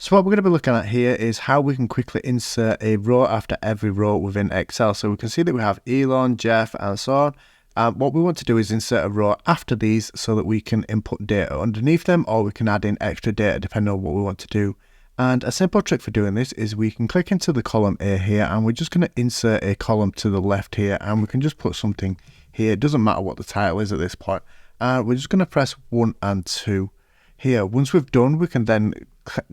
So what we're going to be looking at here is how we can quickly insert a row after every row within Excel. So we can see that we have Elon, Jeff, and so on. What we want to do is insert a row after these so that we can input data underneath them, or we can add in extra data depending on what we want to do. And a simple trick for doing this is we can click into the column A here, and we're just going to insert a column to the left here, and we can just put something here. It doesn't matter what the title is at this point. We're just going to press 1 and 2 here. Once we've done, we can then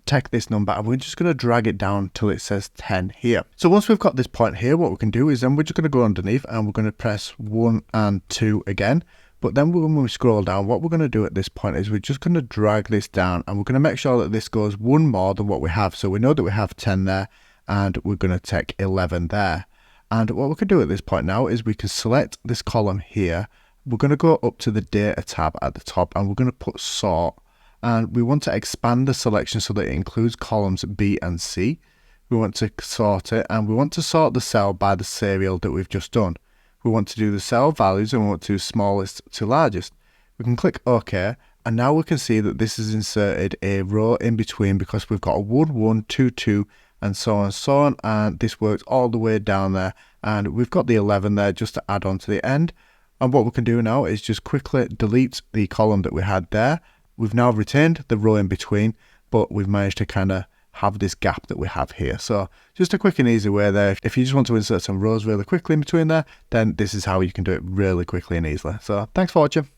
take this number and we're just going to drag it down till it says 10 here. So once we've got this point here, what we can do is then we're just going to go underneath and we're going to press 1 and 2 again. But then when we scroll down, what we're going to do at this point is we're just going to drag this down, and we're going to make sure that this goes one more than what we have. So we know that we have 10 there, and we're going to take 11 there. And what we can do at this point now is we can select this column here. We're going to go up to the data tab at the top, and we're going to put sort. And we want to expand the selection so that it includes columns B and C. We want to sort it, and we want to sort the cell by the serial that we've just done. We want to do the cell values, and we want to do smallest to largest. We can click OK, and now we can see that this has inserted a row in between because we've got a 1, 1, 2, 2, and so on and so on. And this works all the way down there, and we've got the 11 there just to add on to the end. And what we can do now is just quickly delete the column that we had there. We've now retained the row in between, but we've managed to kind of have this gap that we have here. So just a quick and easy way there. If you just want to insert some rows really quickly in between there, then this is how you can do it really quickly and easily. So thanks for watching.